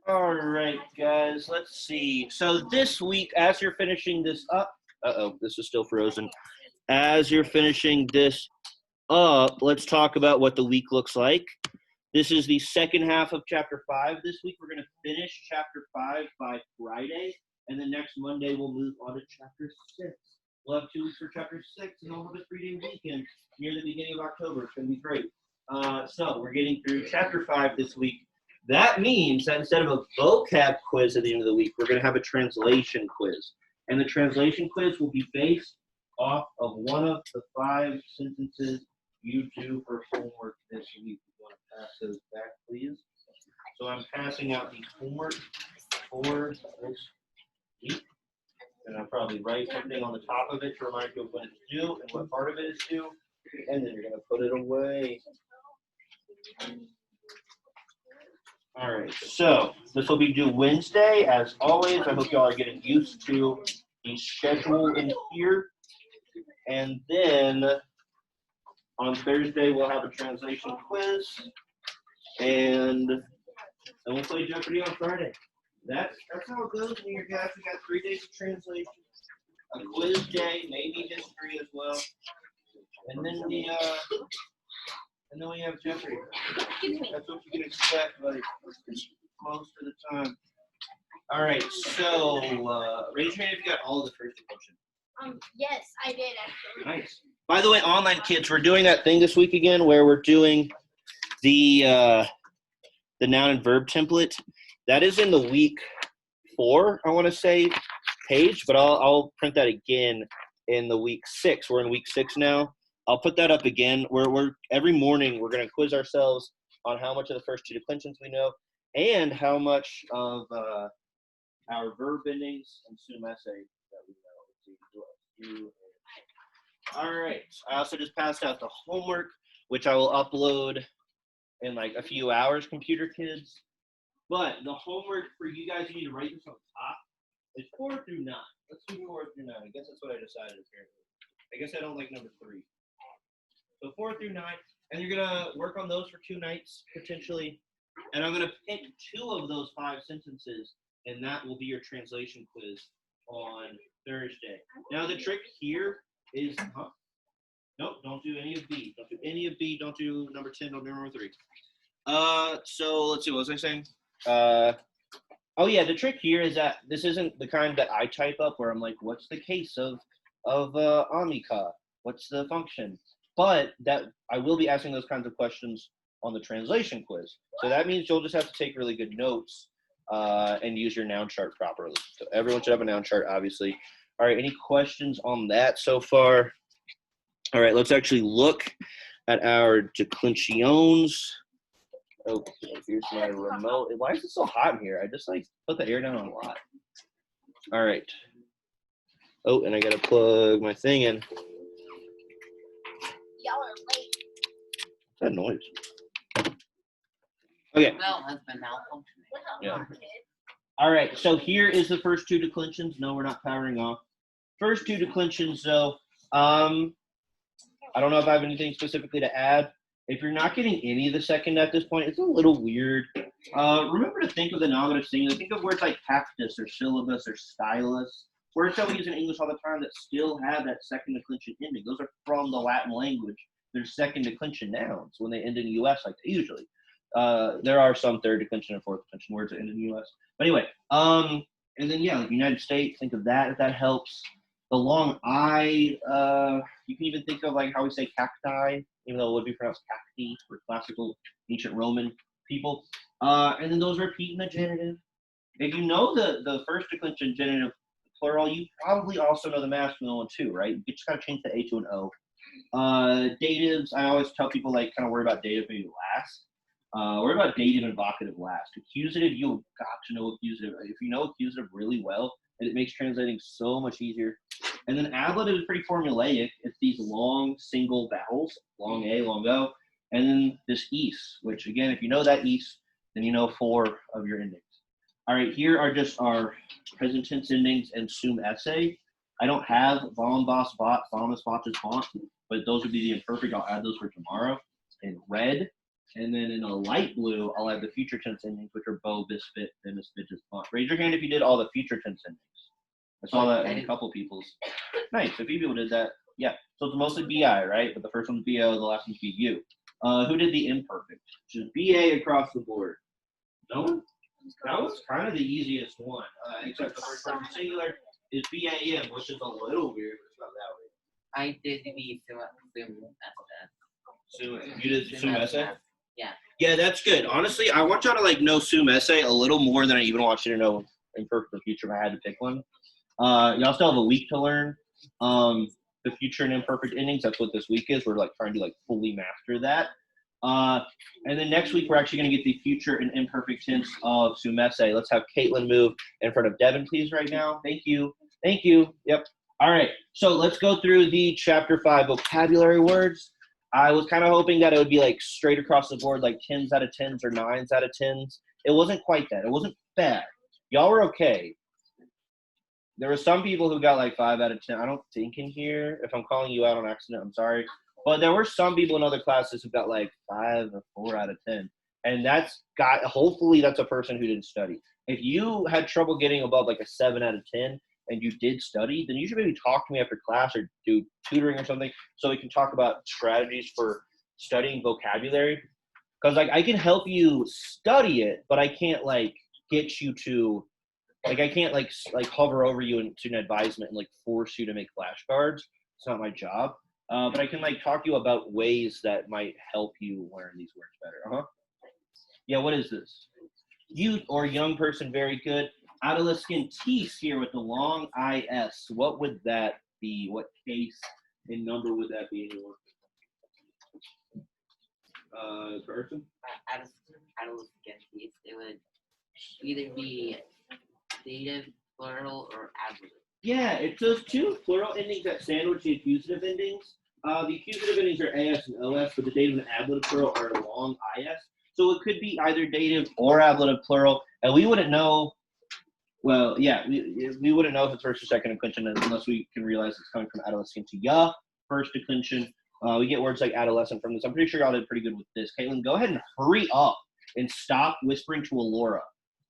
All right, guys, let's see. So this week, as you're finishing this up, this is still frozen. As you're finishing this up, let's talk about what the week looks like. This is the second half of Chapter 5 this week. We're going to finish Chapter 5 by Friday, and then next Monday we'll move on to Chapter 6. We'll have 2 weeks for Chapter 6, and then we'll have a 3-day weekend near the beginning of October. It's going to be great. So we're getting through Chapter 5 this week. That means that instead of a vocab quiz at the end of the week, we're going to have a translation quiz. And the translation quiz will be based off of one of the 5 sentences you do for homework this week. You want to pass those back, please? So I'm passing out the homework for this week. And I'll probably write something on the top of it to remind you of when it's due and what part of it is due. And then you're going to put it away. All right, so this will be due Wednesday. As always, I hope y'all are getting used to the schedule in here. And then on Thursday, we'll have a translation quiz. And then we'll play Jeopardy on Friday. That's how it goes in here, guys. We got 3 days of translation, a quiz day, maybe history as well. And then we have Jeopardy. That's what you can expect, like, most of the time. All right, so raise your hand if you got all of the first declension. Yes, I did actually. Nice. By the way, online kids, we're doing that thing this week again where we're doing the noun and verb template. That is in the week 4, I want to say, page, but I'll print that again in the week 6. We're in week 6 now. I'll put that up again. We're every morning we're going to quiz ourselves on how much of the first 2 declensions we know and how much of our verb endings and sum essay that we know. All right. I also just passed out the homework, which I will upload in like a few hours, computer kids. But the homework for you guys, you need to write this on top. It's 4 through 9. Let's do 4 through 9. I guess that's what I decided apparently. I guess I don't like number 3. So 4 through 9, and you're gonna work on those for 2 nights potentially, and I'm gonna pick 2 of those 5 sentences, and that will be your translation quiz on Thursday. Now the trick here is, nope, don't do any of B. Don't do any of B. Don't do number 10. Don't do number 3. So let's see. What was I saying? Oh yeah, the trick here is that this isn't the kind that I type up where I'm like, what's the case of Amica? What's the function? But that I will be asking those kinds of questions on the translation quiz. So that means you'll just have to take really good notes and use your noun chart properly. So everyone should have a noun chart, obviously. All right, any questions on that so far? All right, let's actually look at our declensions. Okay, here's my remote. Why is it so hot in here? I just like put the air down a lot. All right. Oh, and I gotta plug my thing in. Y'all are late. What's that noise? Okay. Well, has been malfunctioning. Yeah. All right, so here is the first 2 declensions. No, we're not powering off. First 2 declensions, though. I don't know if I have anything specifically to add. If you're not getting any of the second at this point, it's a little weird. Remember to think of the nominative singular. Think of words like cactus or syllabus or stylus. Words that we use in English all the time that still have that second declension ending. Those are from the Latin language. They're second declension nouns when they end in US like they usually. There are some third declension and fourth declension words that end in US. But anyway, and then yeah, like United States, think of that if that helps. The long I, you can even think of like how we say cacti, even though it would be pronounced cacti for classical ancient Roman people. And then those repeat in the genitive. If you know the first declension genitive plural, you probably also know the masculine one too, right? You just gotta change the A to an O. Datives, I always tell people like kind of worry about dative maybe last. Worry about dative and vocative last. Accusative, you've got to know accusative. If you know accusative really well, it makes translating so much easier. And then ablative is pretty formulaic. It's these long single vowels, long A, long O, and then this ease, which again, if you know that ease, then you know 4 of your endings. All right, here are just our present tense endings and sum essay. I don't have vom, vos, vot, vomus, votus, vont, but those would be the imperfect. I'll add those for tomorrow in red. And then in a light blue, I'll have the future tense endings, which are bow, bisfit, finis, bitches, font. Raise your hand if you did all the future tense endings. I saw that in a couple people's. Nice. A few people did that. Yeah. So it's mostly BI, right? But the first one's BO, the last one's BU. Who did the imperfect? Just BA across the board. No one? That was kind of the easiest one, except the first person singular is BAM, which is a little weird, but it's not that weird. I did the You did Sum essay? Yeah. Yeah, that's good. Honestly, I want y'all to like know Sum essay a little more than I even want you to know imperfect or future if I had to pick one. Y'all still have a week to learn the future and imperfect endings. That's what this week is. We're like trying to like fully master that. And then next week we're actually going to get the future and imperfect tense of Sum essay. Let's have Caitlin move in front of Devin, please, right now. Thank you. Thank you. Yep. All right. So let's go through the chapter 5 vocabulary words. I was kind of hoping that it would be like straight across the board, like 10s out of 10s or 9s out of 10s. It wasn't quite that. It wasn't bad. Y'all were okay. There were some people who got like 5 out of 10. I don't think in here. If I'm calling you out on accident, I'm sorry. But there were some people in other classes who got like 5 or 4 out of 10. And hopefully that's a person who didn't study. If you had trouble getting above like a 7 out of 10 and you did study, then you should maybe talk to me after class or do tutoring or something so we can talk about strategies for studying vocabulary. Because like I can help you study it, but I can't like get you to like I can't like hover over you in student advisement and like force you to make flashcards. It's not my job. But I can like talk to you about ways that might help you learn these words better. Yeah, what is this? Youth or young person, very good. Adolescentis here with the long IS. What would that be? What case and number would that be? Person? Adolescentis, it would either be dative, plural, or ablative. Yeah, it's those two plural endings that sandwich the accusative endings. The accusative endings are AS and OS, but the dative and ablative plural are long IS. So it could be either dative or ablative plural, and we wouldn't know. Well, yeah, we wouldn't know if it's first or second declension unless we can realize it's coming from adolescentia, first declension. We get words like adolescent from this. I'm pretty sure y'all did pretty good with this. Caitlin, go ahead and hurry up and stop whispering to Alora.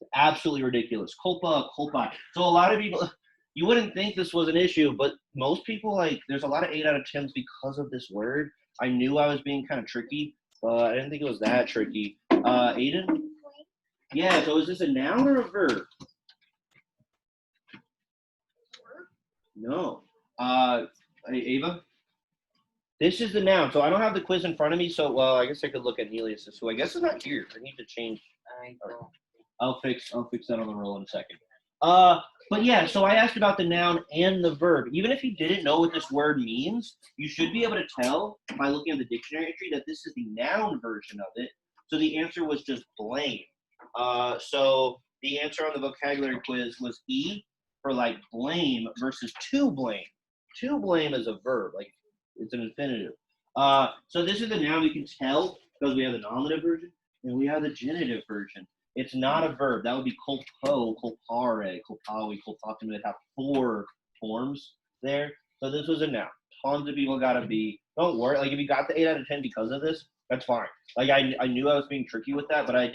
It's absolutely ridiculous. Culpa, culpa. So a lot of people, you wouldn't think this was an issue, but most people, like, there's a lot of 8 out of 10s because of this word. I knew I was being kind of tricky, but I didn't think it was that tricky. Aiden? Yeah, so is this a noun or a verb? No. Ava? This is the noun. So I don't have the quiz in front of me, so, well, I guess I could look at Helios, who I guess is not here. I need to change. I'll fix that on the roll in a second. But yeah, so I asked about the noun and the verb. Even if you didn't know what this word means, you should be able to tell by looking at the dictionary entry that this is the noun version of it. So the answer was just blame. So the answer on the vocabulary quiz was E for like blame versus to blame. To blame is a verb, like it's an infinitive. So this is the noun we can tell because we have the nominative version and we have the genitive version. It's not a verb. That would be culpo, culpare, culpawi, culpatum. It have 4 forms there. So this was a noun. Tons of people got to be. Don't worry. Like if you got the 8 out of 10 because of this, that's fine. Like I knew I was being tricky with that, but I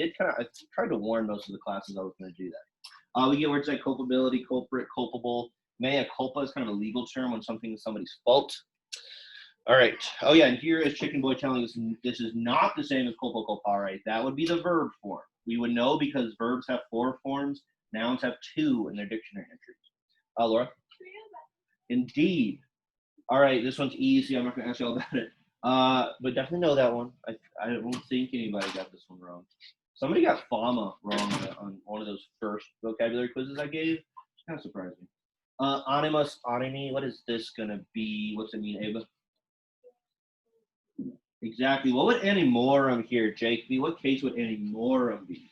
tried to warn most of the classes I was going to do that. We get words like culpability, culprit, culpable. Mea culpa is kind of a legal term when something is somebody's fault. All right. Oh yeah, and here is Chicken Boy telling us this is not the same as culpo, culpare. That would be the verb form. We would know because verbs have 4 forms, nouns have 2 in their dictionary entries. Laura? Indeed. All right, this one's easy. I'm not going to ask you all about it. But definitely know that one. I don't think anybody got this one wrong. Somebody got fama wrong on one of those first vocabulary quizzes I gave. It's kind of surprising. Animus, animi, what is this going to be? What's it mean, Ava? Exactly. What would animorum here, Jake, be? What case would animorum be?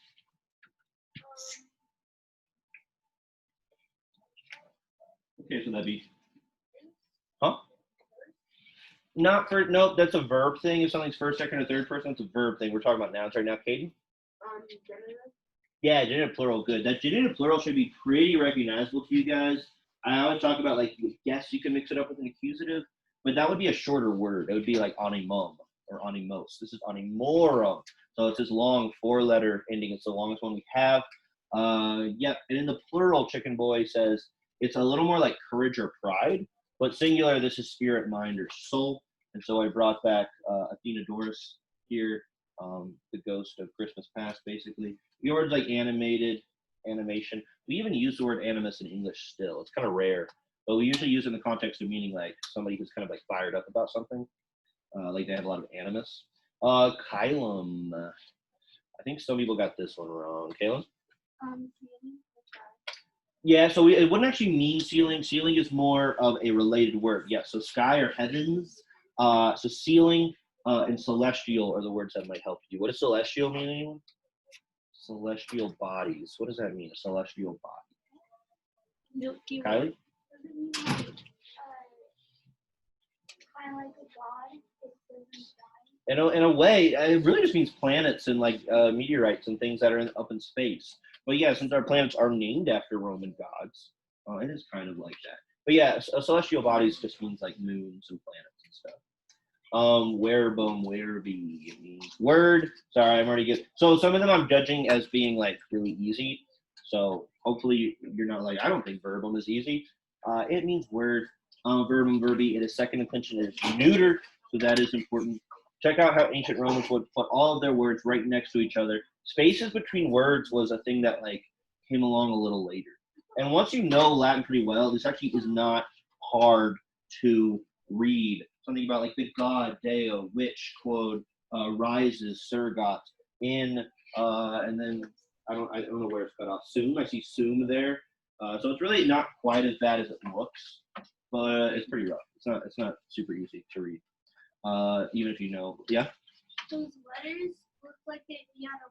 What case would that be? Huh? Not for, nope, that's a verb thing. If something's first, second, or third person, it's a verb thing. We're talking about nouns right now. Katie? Genitive. Yeah, genitive plural, good. That genitive plural should be pretty recognizable to you guys. I always talk about, like, yes, you can mix it up with an accusative, but that would be a shorter word. It would be like animum. or animos. This is animorum. So it's this long 4-letter ending. It's the longest one we have. Yep. And in the plural, Chicken Boy says it's a little more like courage or pride, but singular, this is spirit, mind, or soul. And so I brought back Athena Doris here, the ghost of Christmas past, basically. The word's like animated, animation. We even use the word animus in English still. It's kind of rare, but we usually use it in the context of meaning like somebody who's kind of like fired up about something. Like they have a lot of animus. Kylum. I think some people got this one wrong. Kaylin? Yeah, so it wouldn't actually mean ceiling. Ceiling is more of a related word. Yeah, so sky or heavens. So ceiling and celestial are the words that might help you. What does celestial mean, anyone? Celestial bodies. What does that mean, a celestial body? Kylie? Kind of like a god. In a way, it really just means planets and like meteorites and things that are up in space. But yeah, since our planets are named after Roman gods, it is kind of like that. But yeah, celestial bodies just means like moons and planets and stuff. Werebum, wereby means word. Sorry, I'm already getting. So some of them I'm judging as being like really easy. So hopefully you're not like, I don't think verbum is easy. It means word. Verbum, verbi. It is second declension. It is neuter, so that is important. Check out how ancient Romans would put all of their words right next to each other. Spaces between words was a thing that like came along a little later. And once you know Latin pretty well, this actually is not hard to read. Something about like the god, deo, which, quod, rises, surgot, in, and then I don't know where it's cut off. Sum, I see sum there. So it's really not quite as bad as it looks, but it's pretty rough. It's not super easy to read. Even if you know, yeah. Those letters look like they'd be on a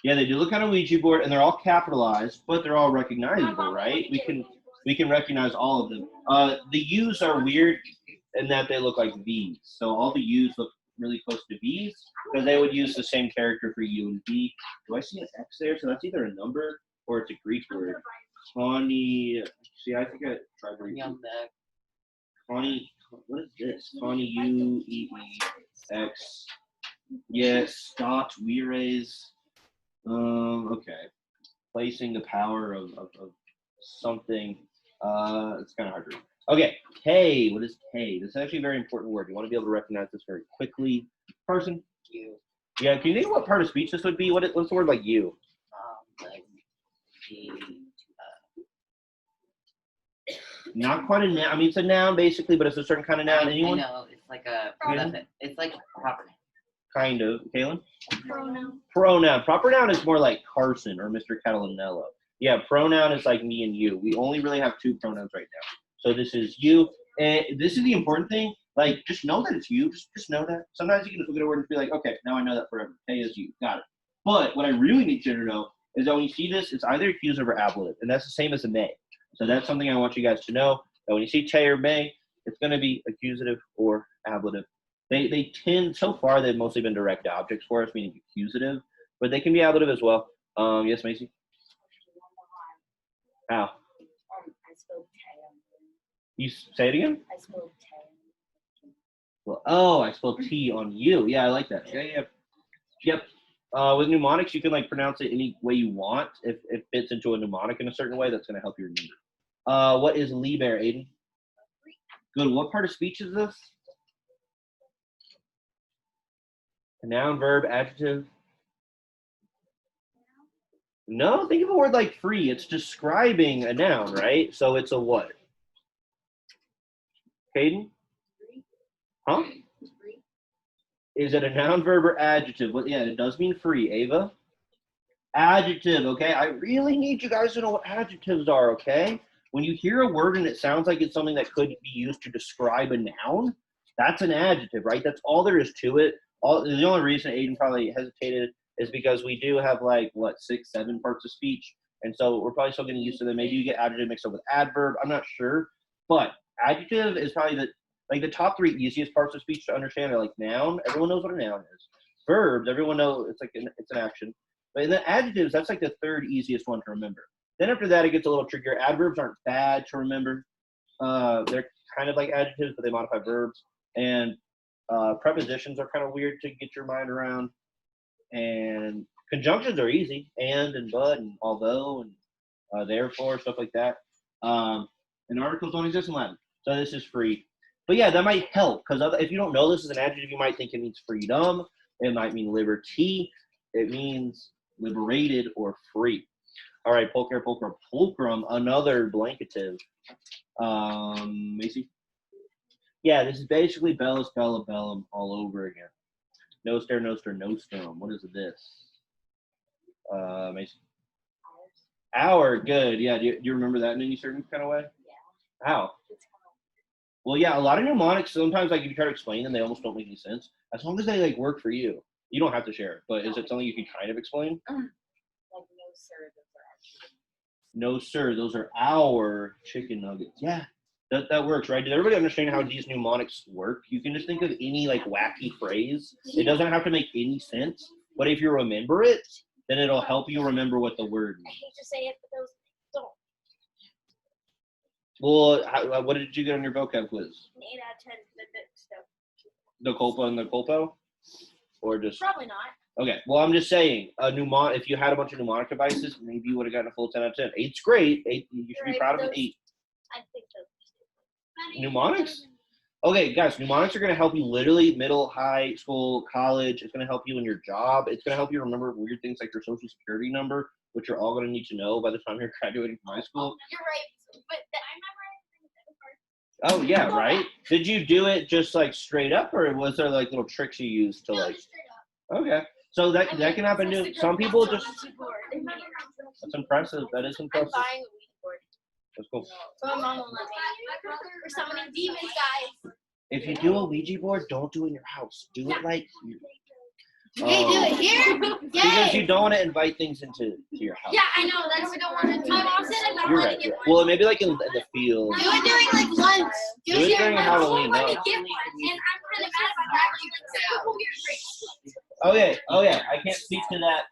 Yeah, they do look on a Ouija board, and they're all capitalized, but they're all recognizable, right? We can recognize all of them. The U's are weird in that they look like V's. So all the U's look really close to V's because they would use the same character for U and V. Do I see an X there? So that's either a number or it's a Greek word. Connie, see, I think I tried to read. Connie, what is this? Connie, U, E, E, X. Yes, dot, we raise. Okay. Placing the power of something. It's kind of hard to read. Okay, K. What is K? This is actually a very important word. You want to be able to recognize this very quickly. Person? You. Yeah, can you think of what part of speech this would be? What's the word like you? Like the, Not quite a noun. I mean, it's a noun basically, but it's a certain kind of noun. Anyone? I know, it's like a, it's like a proper name. Kind of. Kaylin? pronoun. Pronoun. Proper noun is more like Carson or Mr. Catalanello. Yeah, pronoun is like me and you. We only really have 2 pronouns right now. So this is you. And this is the important thing. Like, just know that it's you. Just know that. Sometimes you can just look at a word and be like, okay, now I know that forever. K is you. Got it. But what I really need you to know is that when you see this, it's either accusative or ablative. And that's the same as a may. So that's something I want you guys to know. That when you see te or may, it's going to be accusative or ablative. They tend, so far, they've mostly been direct objects for us, meaning accusative. But they can be ablative as well. Yes, Macy? How? I spelled Tay. You say it again? I spelled Tay. Well, I spelled T on you. Yeah, I like that. Yeah. Yep. With mnemonics, you can like pronounce it any way you want. If it fits into a mnemonic in a certain way, that's going to help you remember. What is Liber, Aiden? Good. What part of speech is this? A noun, verb, adjective? No, think of a word like free. It's describing a noun, right? So it's a what? Caden? Huh? Is it a noun, verb, or adjective? Well, yeah, it does mean free. Ava? Adjective, okay? I really need you guys to know what adjectives are, okay? When you hear a word and it sounds like it's something that could be used to describe a noun, that's an adjective, right? That's all there is to it. The only reason Aiden probably hesitated is because we do have like, 6, 7 parts of speech. And so we're probably still getting used to them. Maybe you get adjective mixed up with adverb. I'm not sure. But adjective is probably the top 3 easiest parts of speech to understand are like noun. Everyone knows what a noun is. Verbs, everyone knows it's like it's an action. But in the adjectives, that's like the 3rd easiest one to remember. Then after that, it gets a little trickier. Adverbs aren't bad to remember. They're kind of like adjectives, but they modify verbs. And Prepositions are kind of weird to get your mind around. And conjunctions are easy. And but and although and therefore, stuff like that. And articles don't exist in Latin. So this is free. But yeah, that might help because if you don't know this is an adjective, you might think it means freedom. It might mean liberty. It means liberated or free. All right, pulcher, pulcher, pulchrum, another blanketive. Macy? Yeah, this is basically bellus, bella, bellum all over again. Noster, noster, nostrum. What is this? Macy? Hour, good. Yeah, do you remember that in any certain kind of way? Yeah. How? It's kind of Well, yeah, a lot of mnemonics, sometimes like if you try to explain them, they almost don't make any sense. As long as they like work for you. You don't have to share it, but is it something you can kind of explain? like no sir, those are actually. No, sir, those are our chicken nuggets. Yeah, that works, right? Did everybody understand how these mnemonics work? You can just think of any like wacky phrase. It doesn't have to make any sense, but if you remember it, then it'll help you remember what the word I means. hate to say it, but those don't. Well, what did you get on your vocab quiz? An 8 out of 10 for the stuff. The culpa and the culpo? Or just Probably not. okay? Well, I'm just saying if you had a bunch of mnemonic devices, maybe you would have gotten a full 10 out of 10. 8's great. 8, you should be Right, proud of those- an 8. I think those. Mnemonics? Okay, guys, mnemonics are going to help you literally middle, high school, college. It's going to help you in your job. It's going to help you remember weird things like your social security number, which you're all going to need to know by the time you're graduating from high school. You're right, but Oh, yeah, right? Did you do it just like straight up, or was there like little tricks you used to like? Okay, so that can happen too. Some people just. That's impressive. That is I'm impressive. buying a Ouija board. That's cool. So my mom won't let me. We're summoning demons, guys. If you do a Ouija board, don't do it in your house. Do it like. Hey, do it here? Because you don't want to invite things into your house. Yeah, I know. That's what I want to do. My mom said I don't You're want to right. get Well, maybe like in the field. Do it during like lunch. Do it during Halloween, Let no. me get one, and I'm kind of mad about that. Like, so weird. Oh yeah, I can't speak to that.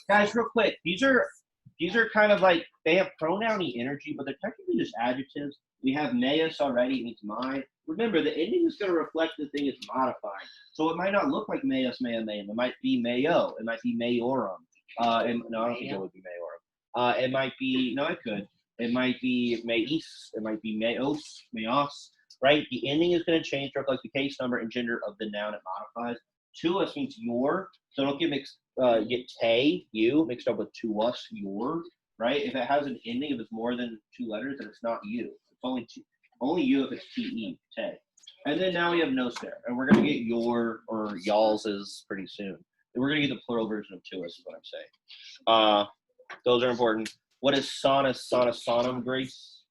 Guys, real quick, these are kind of like, they have pronoun-y energy, but they're technically just adjectives. We have meus already, it means my. Remember, the ending is going to reflect the thing it's modifying. So it might not look like meus, mea, meum. It might be meo. It might be maiorum. And, no, I don't think it would be maiorum. It might be, no, it could. It might be meis. It might be meos, meos, right? The ending is going to change to reflect the case number and gender of the noun it modifies. To us means your, so don't get mixed, get te, you, mixed up with to us, your, right? If it has an ending, if it's more than 2 letters, then it's not you. It's only you if it's te, te. And then now we have noster, and we're going to get your or y'all's is pretty soon. And we're going to get the plural version of to us, is what I'm saying. Those are important. What is sonus, sonum, Grace?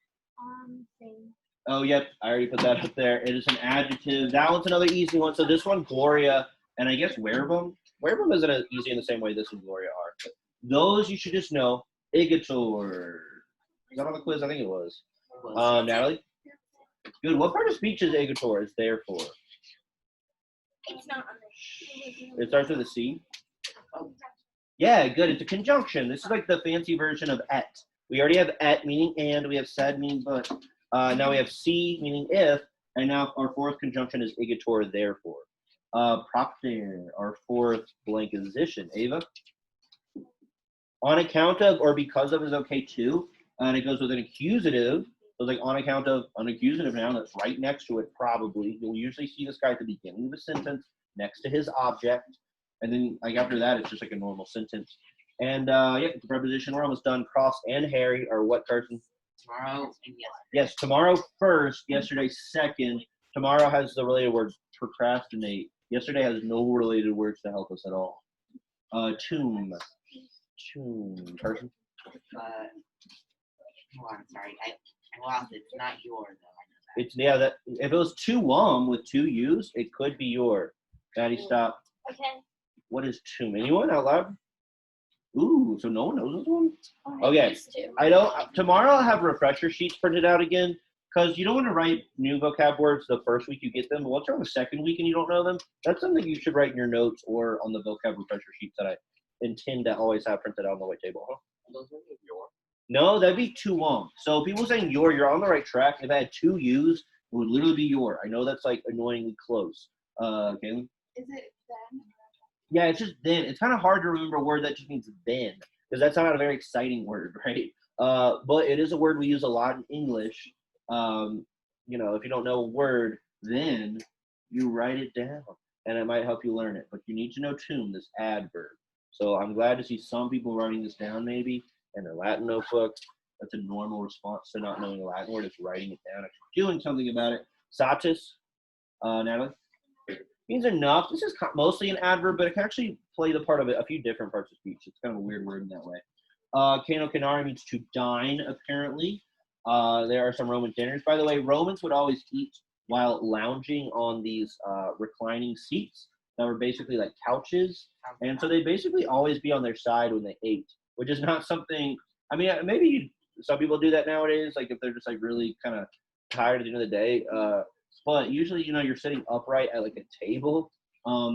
Same. Oh, yep, I already put that up there. It is an adjective. That one's another easy one. So this one, Gloria, and I guess verbum. Verbum isn't as easy in the same way this and Gloria are. But those you should just know. Igator. Is that on the quiz? I think it was. Natalie? Good. What part of speech is igator is there for? It's not on the. It starts with a C? Yeah, good. It's a conjunction. This is like the fancy version of et. We already have et meaning and, we have sed meaning but. Now we have si meaning if, and now our fourth conjunction is igator, therefore. Propter, our fourth blankizition. Ava? On account of or because of is okay too, and it goes with an accusative. So like on account of an accusative noun that's right next to it, probably. You'll usually see this guy at the beginning of a sentence next to his object. And then like after that, it's just like a normal sentence. And yeah, it's a preposition. We're almost done. Cross and Harry are what, Carson? Tomorrow and yesterday. Yes, tomorrow first, yesterday second. Tomorrow has the related word procrastinate. Yesterday has no related words to help us at all. Tomb. Carson? Hold on, sorry. I lost it. It's not yours, though. I know that. It's that if it was to with 2 U's, it could be your. Maddie, stop. Okay. What is tomb? Anyone out loud? Ooh, so no one knows this one? I Okay. used to. I don't. Tomorrow I'll have refresher sheets printed out again because you don't want to write new vocab words the first week you get them. But once you're on the second week and you don't know them, that's something you should write in your notes or on the vocab refresher sheets that I intend to always have printed out on the white table. Huh? Those are your. No, that'd be too long. So people saying you're on the right track. If I had 2 U's, it would literally be your. I know that's like annoyingly close. Caitlin? Is it then? Yeah, it's just then. It's kind of hard to remember a word that just means then, because that's not a very exciting word, right? But it is a word we use a lot in English. If you don't know a word, then you write it down, and it might help you learn it. But you need to know tune, this adverb. So I'm glad to see some people writing this down maybe in their Latin notebook. That's a normal response to not knowing a Latin word, is writing it down, actually doing something about it. Satis, Natalie? Means enough. This is mostly an adverb, but it can actually play the part of a few different parts of speech. It's kind of a weird word in that way. Cano canare means to dine, apparently. There are some Roman dinners. By the way, Romans would always eat while lounging on these reclining seats that were basically like couches. And so they'd basically always be on their side when they ate, which is not something, I mean, maybe some people do that nowadays, like if they're just like really kind of tired at the end of the day. But usually, you're sitting upright at like a table.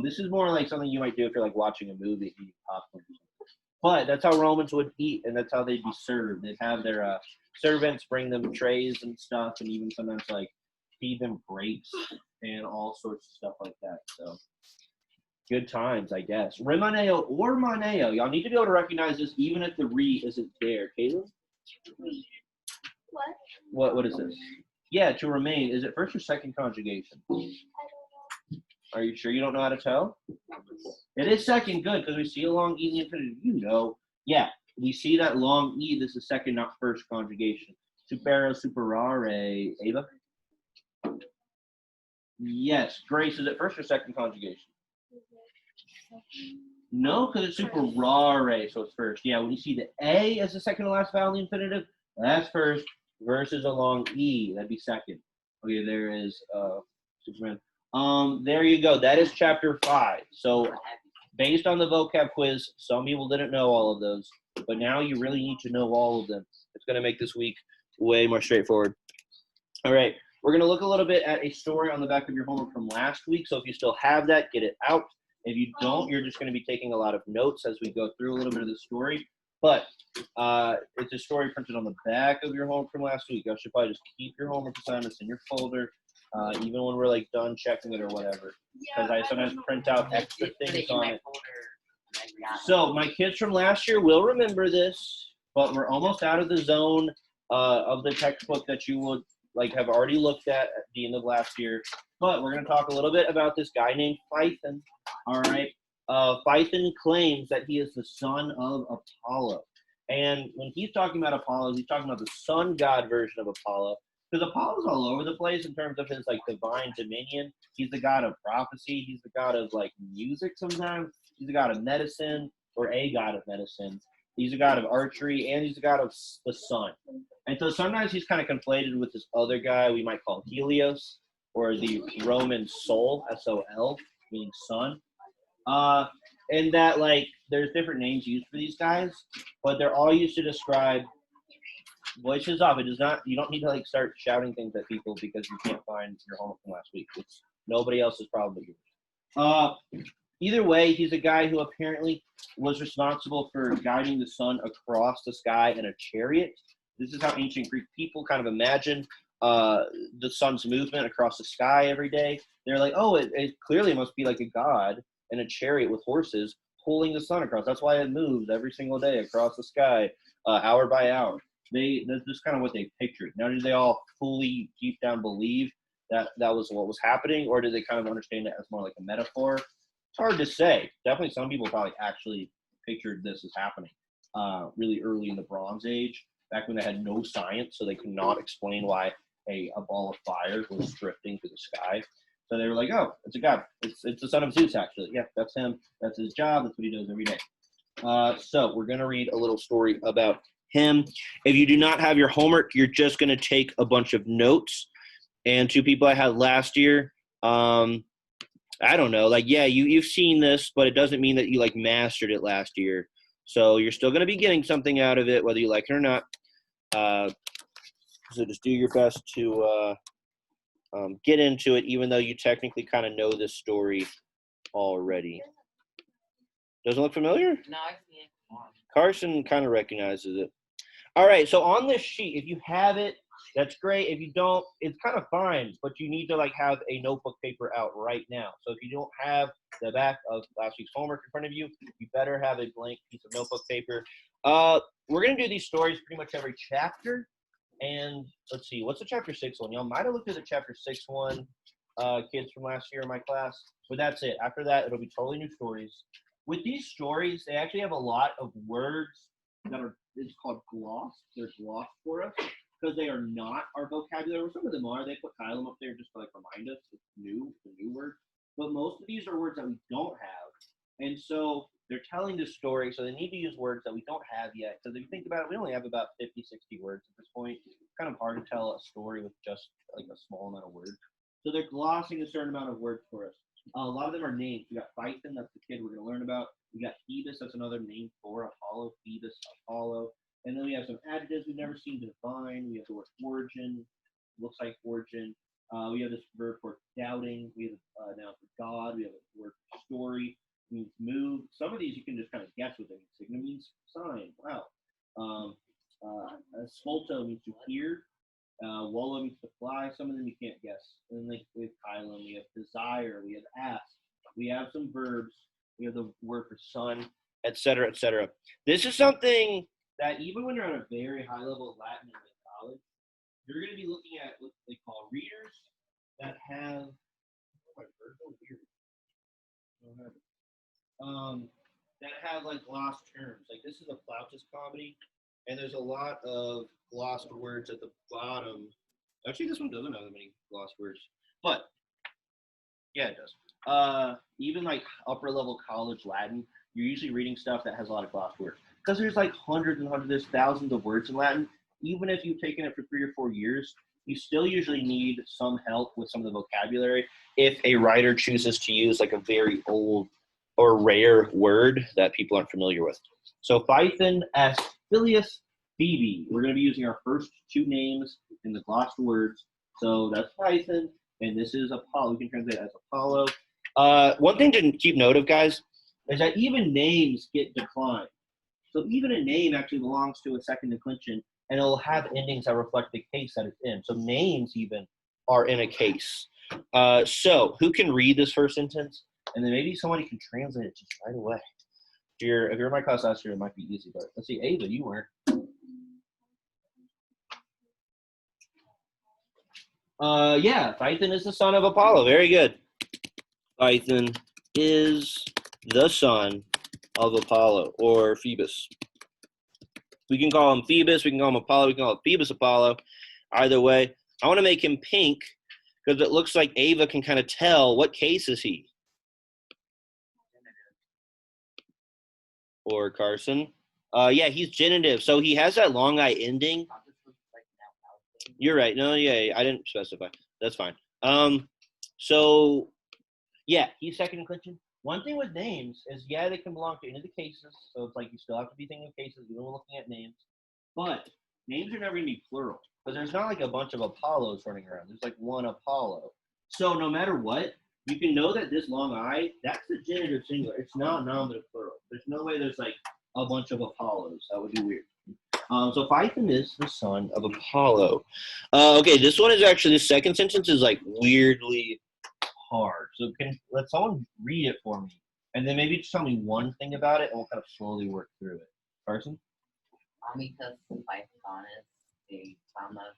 This is more like something you might do if you're like watching a movie, eating popcorn. But that's how Romans would eat, and that's how they'd be served. They'd have their servants bring them trays and stuff, and even sometimes like feed them grapes and all sorts of stuff like that. So good times, I guess. Remaneo or maneo. Y'all need to be able to recognize this even if the re isn't there. Caleb? What? What is this? Yeah, to remain. Is it first or second conjugation? I don't know. Are you sure you don't know how to tell? It is second, good, because we see a long E in the infinitive. Yeah, we see that long E. This is second, not first conjugation. Supero, superare. Ava? Yes. Grace, is it first or second conjugation? No, because it's superare, so it's first. Yeah, when you see the A as the second to last vowel in the infinitive, that's first, versus a long E. That'd be second. Okay, there is Superman. There you go. That is chapter 5. So based on the vocab quiz, some people didn't know all of those, but now you really need to know all of them. It's going to make this week way more straightforward. All right, we're going to look a little bit at a story on the back of your homework from last week. So if you still have that, get it out. If you don't, you're just going to be taking a lot of notes as we go through a little bit of the story. But it's a story printed on the back of your homework from last week. I should probably just keep your homework assignments in your folder, even when we're like done checking it or whatever. Because I sometimes print out extra things on it. So my kids from last year will remember this, but we're almost out of the zone of the textbook that you would like have already looked at the end of last year. But we're going to talk a little bit about this guy named Phaethon. All right. Phaethon claims that he is the son of Apollo. And when he's talking about Apollo, he's talking about the sun god version of Apollo. Because Apollo's all over the place in terms of his like divine dominion. He's the god of prophecy. He's the god of like music sometimes. He's the god of medicine, or a god of medicine. He's a god of archery, and he's a god of the sun. And so sometimes he's kind of conflated with this other guy we might call Helios, or the Roman Sol, S-O-L, meaning sun. And that like there's different names used for these guys, but they're all used to describe voices off. It does not, you don't need to like start shouting things at people because you can't find your homework from last week. It's nobody else's problem but yours. Either way, he's a guy who apparently was responsible for guiding the sun across the sky in a chariot. This is how ancient Greek people kind of imagine the sun's movement across the sky every day. They're like, oh, it clearly must be like a god in a chariot with horses pulling the sun across. That's why it moves every single day across the sky, hour by hour. That's just kind of what they pictured. Now, did they all fully deep down believe that that was what was happening, or did they kind of understand it as more like a metaphor? It's hard to say. Definitely some people probably actually pictured this as happening really early in the Bronze Age, back when they had no science, so they could not explain why a ball of fire was drifting through the sky. So they were like, oh, it's a god. It's the son of Zeus, actually. Yeah, that's him. That's his job. That's what he does every day. So we're going to read a little story about him. If you do not have your homework, you're just going to take a bunch of notes. And two people I had last year, I don't know. Like, yeah, you've seen this, but it doesn't mean that you, like, mastered it last year. So you're still going to be getting something out of it, whether you like it or not. So just do your best to get into it, even though you technically kind of know this story already. Doesn't look familiar? No, I see it. Carson kind of recognizes it. All right, so on this sheet, if you have it, That's great. If you don't, it's kind of fine, but you need to like have a notebook paper out right now. So if you don't have the back of last week's homework in front of you, you better have a blank piece of notebook paper. We're gonna do these stories pretty much every chapter. And let's see, what's the chapter 6 one? Y'all might have looked at the chapter 6 one, kids from last year in my class. But that's it. After that, it'll be totally new stories. With these stories, they actually have a lot of words that are, it's called gloss. They're gloss for us because they are not our vocabulary. Some of them are. They put Kylam up there just to like remind us it's new, the new word. But most of these are words that we don't have. And so they're telling this story, so they need to use words that we don't have yet. Because if you think about it, we only have about 50, 60 words at this point. It's kind of hard to tell a story with just like a small amount of words. So they're glossing a certain amount of words for us. A lot of them are names. We got Phaethon, that's the kid we're going to learn about. We got Phoebus, that's another name for Apollo. Phoebus, Apollo. And then we have some adjectives we've never seen define. We have the word origin, looks like origin. We have this verb for doubting. We have a noun for God. We have a word for story. It means move. Some of these you can just kind of guess what they mean. Sigma means sign. Wow. Spolto means to hear. Wallow means to fly. Some of them you can't guess. And then like we have Kylam, we have desire, we have ask. We have some verbs. We have the word for sun, etc., etc. This is something that even when you're at a very high level of Latin in college, you're going to be looking at what they call readers that have that have like glossed terms. Like this is a Plautus comedy, and there's a lot of glossed words at the bottom. Actually, this one doesn't have that many glossed words, but yeah, it does. Even like upper level college Latin, you're usually reading stuff that has a lot of glossed words because there's like hundreds and hundreds, there's thousands of words in Latin. Even if you've taken it for 3 or 4 years, you still usually need some help with some of the vocabulary if a writer chooses to use like a very old or rare word that people aren't familiar with. So Phaethon, Asphilius, Phoebe. We're going to be using our first 2 names in the glossed words. So that's Phaethon, and this is Apollo. We can translate it as Apollo. One thing to keep note of, guys, is that even names get declined. So even a name actually belongs to a second declension, and it'll have endings that reflect the case that it's in. So names even are in a case. So who can read this first sentence? And then maybe somebody can translate it just right away. If you're in my class last year, it might be easy, but let's see. Ava, you weren't. Yeah, Phaethon is the son of Apollo. Very good. Phaethon is the son of Apollo, or Phoebus. We can call him Phoebus, we can call him Apollo, we can call him Phoebus Apollo. Either way, I want to make him pink because it looks like Ava can kind of tell what case is he. Or Carson. Yeah, he's genitive. So he has that long I ending. You're right. No, yeah, I didn't specify. That's fine. So yeah, he's second declension. One thing with names is, yeah, they can belong to any of the cases. So it's like you still have to be thinking of cases even when looking at names. But names are never going to be plural because there's not like a bunch of Apollos running around. There's like one Apollo. So no matter what, you can know that this long I, that's the genitive singular. It's not nominative plural. There's no way there's like a bunch of Apollos. That would be weird. So Phaethon is the son of Apollo. Okay, this one is actually, the second sentence is like weirdly hard. So let someone read it for me. And then maybe just tell me one thing about it and we'll kind of slowly work through it. Carson? Amicus Pythonis, the Thomas,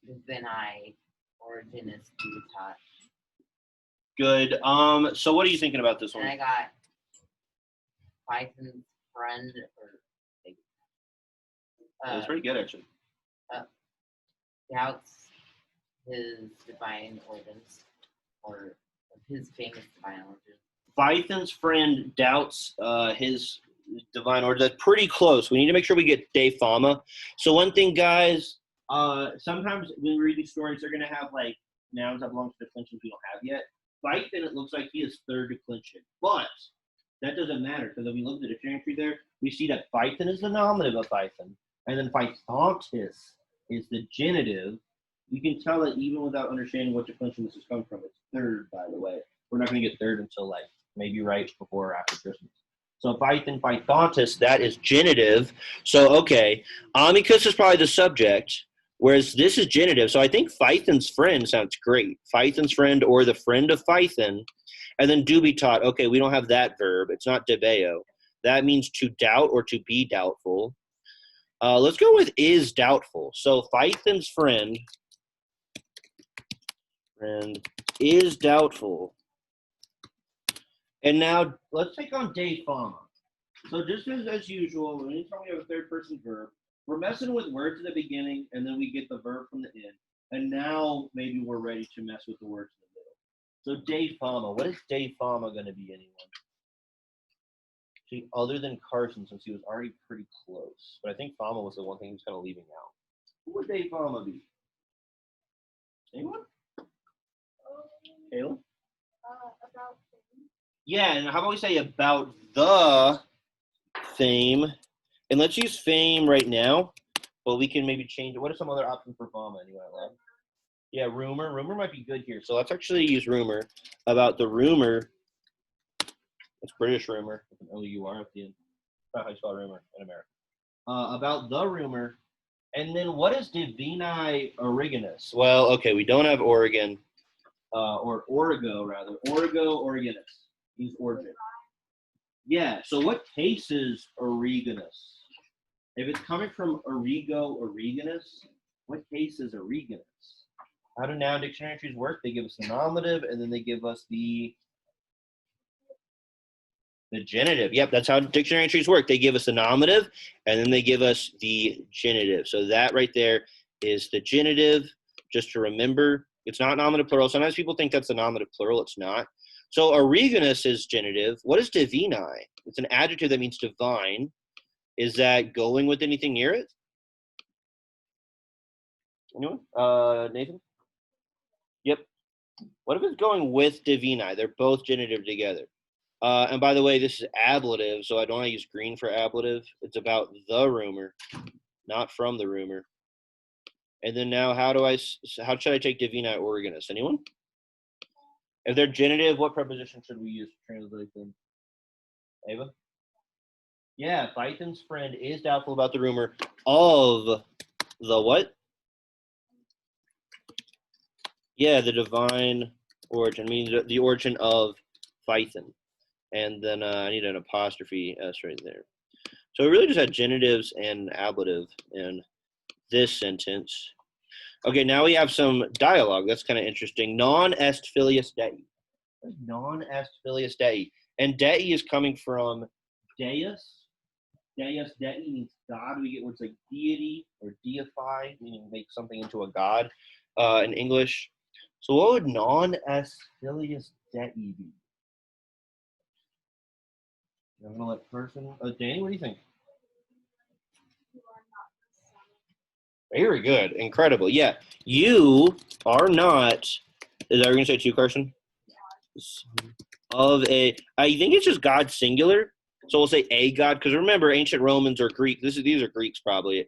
Divini, Originus, Dutat. Good. So what are you thinking about this one? And I got Python's friend, or That's pretty good, actually. doubts his divine origins, or his famous divine origins. Phaethon's friend doubts his divine order. That's pretty close. We need to make sure we get de fama. So one thing, guys, sometimes when we read these stories, they're going to have like nouns that belong to declensions we don't have yet. Phaethon, it looks like he is third declension, but that doesn't matter because if we look at the dictionary entry there, we see that Phaethon is the nominative of Phaethon, and then Phaethontis is the genitive. You can tell that even without understanding what declension this has come from. It's third, by the way. We're not going to get third until like maybe right before or after Christmas. So Python, Pythontus, that is genitive. So, okay, amicus is probably the subject, whereas this is genitive. So I think Python's friend sounds great. Python's friend or the friend of Python. And then dubitat, okay, we don't have that verb. It's not debeo. That means to doubt or to be doubtful. Let's go with is doubtful. So Python's friend is doubtful. And now let's take on de fama. So just as usual, anytime we have a third person verb, we're messing with words at the beginning and then we get the verb from the end. And now maybe we're ready to mess with the words in the middle. So de fama, what is de fama going to be, anyone? See, other than Carson, since he was already pretty close. But I think fama was the one thing he was kind of leaving out. Who would de fama be? Anyone? Kayla? About Yeah, and how about we say about the fame? And let's use fame right now, but we can maybe change it. What are some other options for fama? Anyone out loud? Yeah, rumor. Rumor might be good here. So let's actually use rumor. About the rumor. It's British rumor with an O-U-R at the end. That's how you spell rumor in America. About the rumor. And then what is Divini Originus? Well, okay, we don't have Oregon. Or Origo, rather. Origo Originus. He's origin. Yeah, so what case is Originus? If it's coming from Origo Originus, what case is Originus? How do noun dictionary entries work? They give us the nominative, and then they give us the genitive. Yep, that's how dictionary entries work. They give us the nominative, and then they give us the genitive. So that right there is the genitive, just to remember. It's not nominative plural. Sometimes people think that's the nominative plural. It's not. So Originus is genitive. What is divini? It's an adjective that means divine. Is that going with anything near it? Anyone? Nathan? Yep. What if it's going with divini? They're both genitive together. And by the way, this is ablative, so I don't want to use green for ablative. It's about the rumor, not from the rumor. And then now, how should I take divini Originus? Anyone? If they're genitive, what preposition should we use to translate them? Ava? Yeah, Python's friend is doubtful about the rumor of the what? Yeah, the divine origin, means the origin of Python. And then I need an apostrophe S right there. So we really just had genitives and ablative in this sentence. Okay, now we have some dialogue. That's kind of interesting. Non est filius Dei. Non est filius Dei. And Dei is coming from Deus. Deus Dei means God. We get words like deity or deify, meaning make something into a god in English. So what would non est filius Dei be? I'm going to let person. Danny, what do you think? Very good. Incredible. Yeah. You are not. Is that what you're going to say too, Carson? Of a. I think it's just God singular. So we'll say a God. Because remember, ancient Romans or Greek. These are Greeks probably.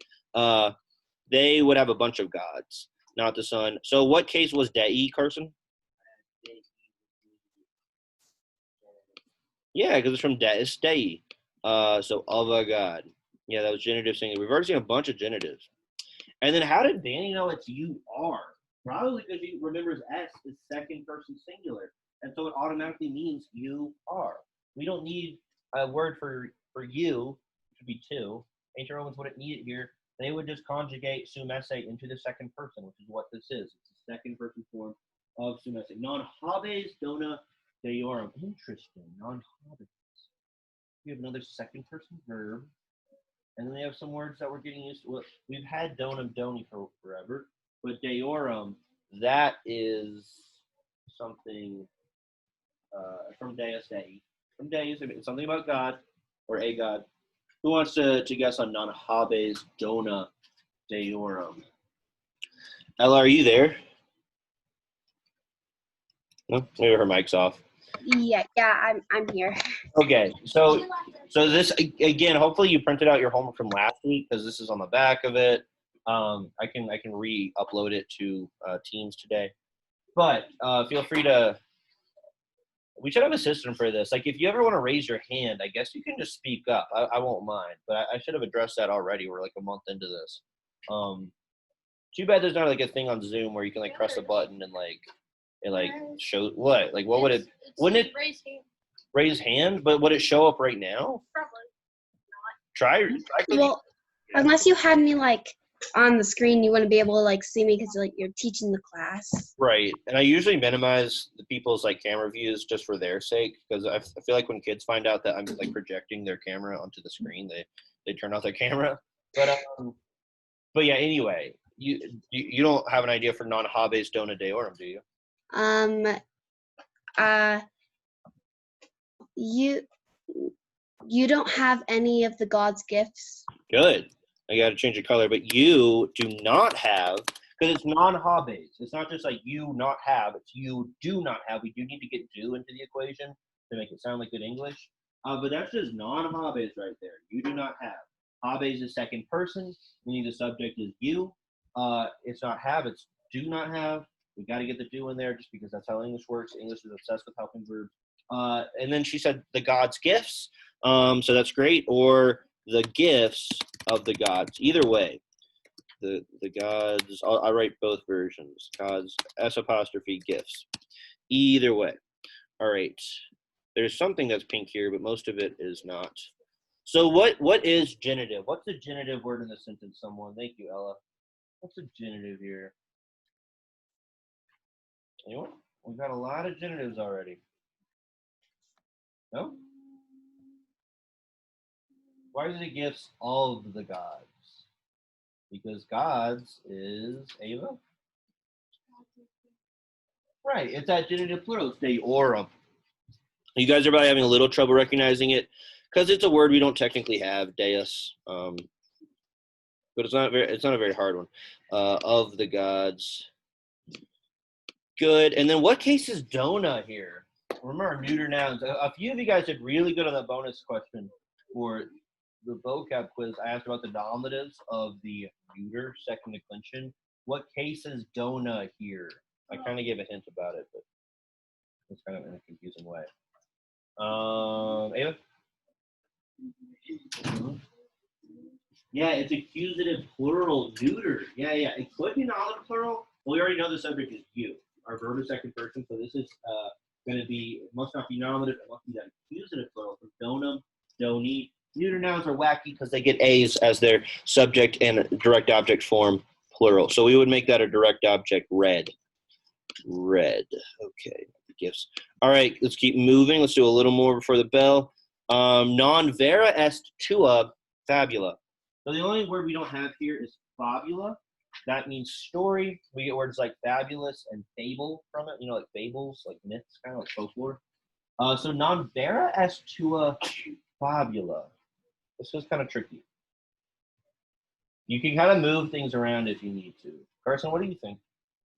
They would have a bunch of gods, not the Son. So what case was Dei, Carson? Yeah, because it's from Deus Dei. So of a God. Yeah, that was genitive singular. We've already seen a bunch of genitives. And then how did Danny know it's you are? Probably because he remembers S is second person singular. And so it automatically means you are. We don't need a word for you, which would be two. Ancient Romans wouldn't need it here. They would just conjugate sumese into the second person, which is what this is. It's the second person form of sumese. Non habes dona deorum. Interesting. Non habes. We have another second person verb. And then they have some words that we're getting used to. Well, we've had donum doni for forever, but deorum, that is something from Deus Dei. From Deus, it's something about God or a God. Who wants to guess on non habes dona deorum? Ella, are you there? No, maybe her mic's off. Yeah, I'm here. Okay, so this again. Hopefully, you printed out your homework from last week because this is on the back of it. I can re-upload it to Teams today, but feel free to We should have a system for this. Like, if you ever want to raise your hand, I guess you can just speak up. I won't mind. But I should have addressed that already. We're like a month into this. Too bad there's not like a thing on Zoom where you can like press a button and like it like shows what? Like, what would it? Wouldn't it raise hand? But would it show up right now? Probably. Try. Well, unless you had me like on the screen, you wouldn't be able to like see me because like you're teaching the class. Right, and I usually minimize the people's like camera views just for their sake because I feel like when kids find out that I'm like projecting their camera onto the screen, they turn off their camera. But yeah. Anyway, you don't have an idea for non-habes dona deorum, do you? You don't have any of the God's gifts. Good. I got to change the color, but you do not have, because it's non-habes. It's not just like you not have, it's you do not have. We do need to get do into the equation to make it sound like good English. But that's just non-habes right there. You do not have. Habes is second person, meaning the subject is you. It's not have, it's do not have. We got to get the do in there just because that's how English works. English is obsessed with helping verbs. And then she said the God's gifts. So that's great. Or the gifts of the gods. Either way, the gods. I'll write both versions. Gods S apostrophe gifts. Either way. All right. There's something that's pink here, but most of it is not. So what is genitive? What's the genitive word in the sentence? Someone. Thank you, Ella. What's the genitive here? Anyone? We've got a lot of genitives already. No? Why is it gifts of the gods? Because gods is Ava? Right, it's that genitive plural, it's deorum. You guys are probably having a little trouble recognizing it because it's a word we don't technically have, deus. But it's not a very hard one. Of the gods. Good. And then what case is dona here? Remember neuter nouns. A few of you guys did really good on the bonus question for the vocab quiz. I asked about the nominatives of the neuter second declension. What case is dona here? I kind of gave a hint about it, but it's kind of in a confusing way. Ava? Yeah, it's accusative plural neuter. Yeah. It could be nominative plural. Well, we already know the subject is you. Our verb is second person, so this is going to be, it must not be nominative, it must be that accusative plural from donum, doni. Neuter nouns are wacky because they get A's as their subject and direct object form plural. So we would make that a direct object red. Red. Okay, gifts. All right, let's keep moving. Let's do a little more before the bell. Non vera est tua fabula. So the only word we don't have here is fabula. That means story. We get words like fabulous and fable from it. You know, like fables, like myths, kind of like folklore. So non vera est tua fabula. This was kind of tricky. You can kind of move things around if you need to. Carson, what do you think?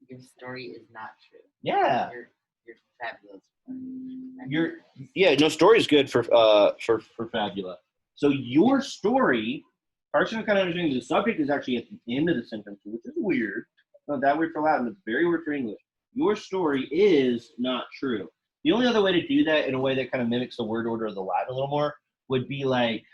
Your story is not true. Yeah. You're fabulous. Story is good for fabula. So your story, Carson kind of understanding the subject is actually at the end of the sentence, which is weird. Not that weird for Latin, it's very weird for English. Your story is not true. The only other way to do that in a way that kind of mimics the word order of the Latin a little more would be like,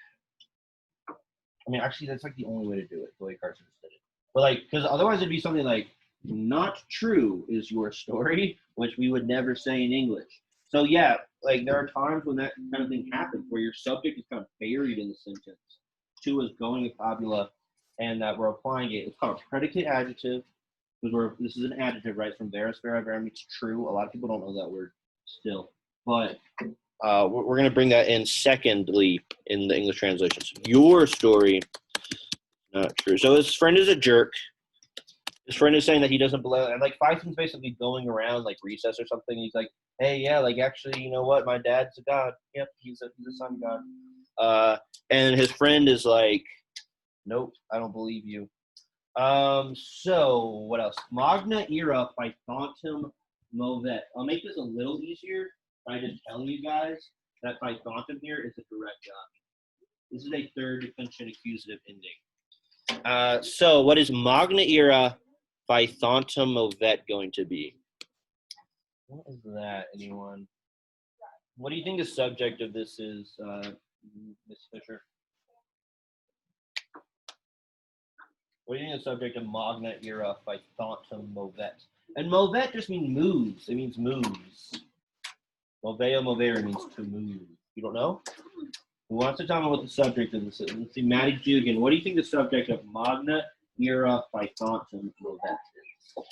I mean, actually, that's like the only way to do it, the way Carson said it. But like, because otherwise it'd be something like, not true is your story, which we would never say in English. So yeah, like there are times when that kind of thing happens where your subject is kind of buried in the sentence. To is going with fabula, and that we're applying it. It's called a predicate adjective, because this is an adjective, right? It's from veris, vera, vera means true. A lot of people don't know that word still. But we're going to bring that in secondly in the English translations. Your story, not true. So his friend is a jerk. His friend is saying that he doesn't believe, and like Fison's basically going around like recess or something. He's like, hey, yeah, like actually, you know what? My dad's a god. Yep, he's a son god. And his friend is like, nope, I don't believe you. So what else? Magna era Pythontum movet. I'll make this a little easier by just telling you guys that Pythontum here is a direct object. This is a third declension accusative ending. So what is Magna era Pythontum movet going to be? What is that, anyone? What do you think the subject of this is, Ms. Fisher? What do you think the subject of Magna Era by Thonton Movet? And Movet just means moves. It means moves. Moveo movere means to move. You don't know? Who wants to tell me what the subject of this is? Let's see, Maddie Dugan. What do you think the subject of Magna Era by Thonton Movet is?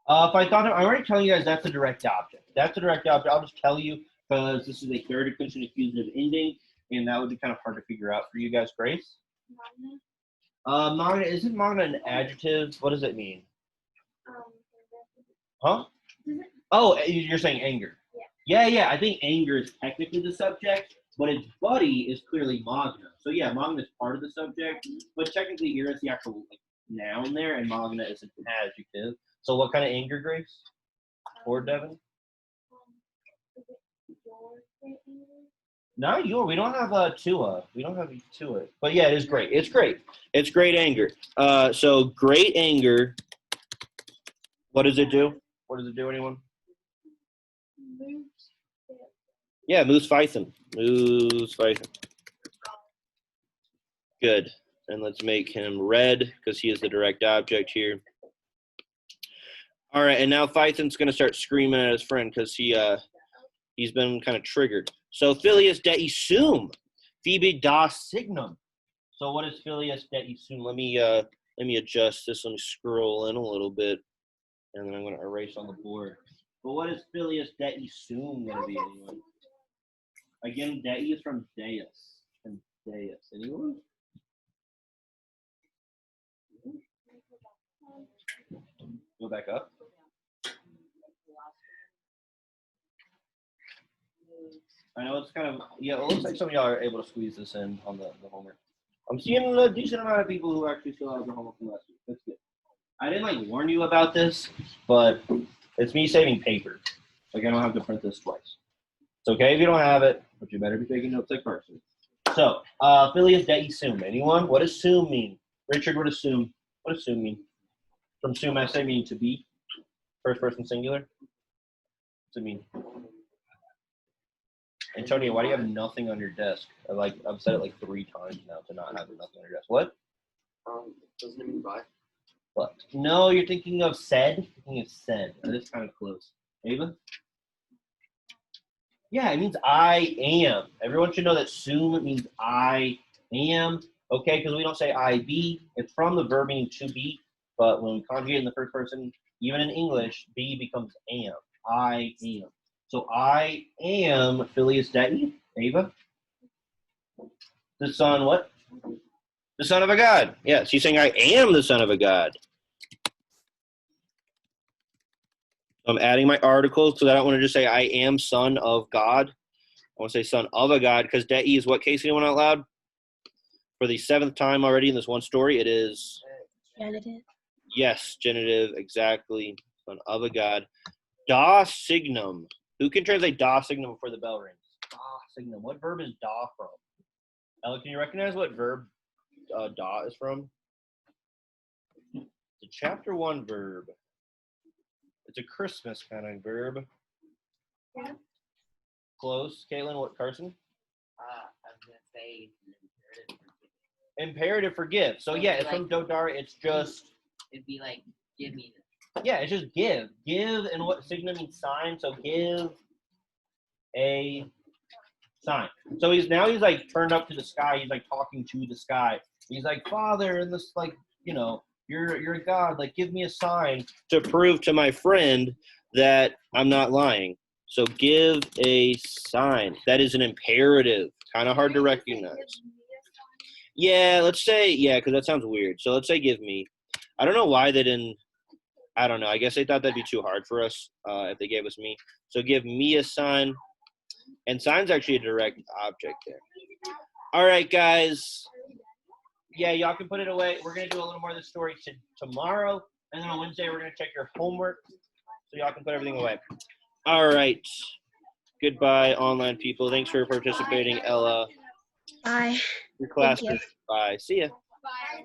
Python, I'm already telling you guys that's a direct object. That's a direct object. I'll just tell you because this is a third declension accusative ending, and that would be kind of hard to figure out for you guys. Grace? Magna, isn't Magna an adjective? What does it mean? Huh? Oh, you're saying anger. Yeah. I think anger is technically the subject, but its buddy is clearly Magna. So yeah, Magna is part of the subject, but technically Era is the actual noun there, and Magna is an adjective. So what kind of anger, Grace? Or Devin? Not your. We don't have Tua. We don't have Tua. But yeah, it is great. It's great. It's great anger. So great anger. What does it do? What does it do, anyone? Yeah, moves Python. Moves Python. Good. And let's make him red because he is the direct object here. All right, and now Python's going to start screaming at his friend because he's been kind of triggered. So Filius de sum, Phoebe da signum. So what is Filius de sum? Let me adjust this. Let me scroll in a little bit, and then I'm going to erase on the board. But what is Filius de sum going to be, anyone? Again, de is from deus. From deus. Anyone? Go back up. I know it's kind of, yeah, it looks like some of y'all are able to squeeze this in on the homework. I'm seeing a decent amount of people who actually still have their homework from last week. That's good. I didn't warn you about this, but it's me saving paper. I don't have to print this twice. It's okay if you don't have it, but you better be taking notes like Carson. So, Filius de sum. Anyone? What does sum mean? Richard, what does sum mean? From sum essay meaning to be. First person singular. What's it mean? Antonio, why do you have nothing on your desk? I've said it 3 times now to not have nothing on your desk. What? Doesn't it mean by? What? No, you're thinking of said. You're thinking of said. That is kind of close. Ava? Yeah, it means I am. Everyone should know that sum means I am. Okay, because we don't say I be. It's from the verb meaning to be. But when we conjugate in the first person, even in English, be becomes am. I am. So I am Filius de, Ava. The son, what? The son of a god. Yes, he's saying I am the son of a god. I'm adding my articles because I don't want to just say I am son of God. I want to say son of a god because de is what case? Anyone out loud? For the 7th time already in this one story, it is Genitive. Yes, genitive, exactly. Son of a god. Da signum. Who can translate da signum before the bell rings? Da signum. What verb is da from? Ella, can you recognize what verb da is from? It's a chapter 1 verb. It's a Christmas kind of verb. Yeah. Close. Caitlin, what, Carson? I was gonna say Imperative for give. So yeah, it's from Dodara. It's just. it'd be like, give me this. Yeah, it's just give. Give, and what signum means sign. So give a sign. So he's turned up to the sky. He's talking to the sky. He's like, Father, and this you're a God. Give me a sign to prove to my friend that I'm not lying. So give a sign. That is an imperative. Kind of hard to recognize. Yeah, let's say, because that sounds weird. So let's say give me. I don't know why they didn't. I don't know. I guess they thought that'd be too hard for us if they gave us me. So give me a sign. And sign's actually a direct object there. All right, guys. Yeah, y'all can put it away. We're going to do a little more of this story tomorrow. And then on Wednesday, we're going to check your homework. So y'all can put everything away. All right. Goodbye, online people. Thanks for participating, Ella. Bye. Your class. Thank you. Bye. See ya. Bye.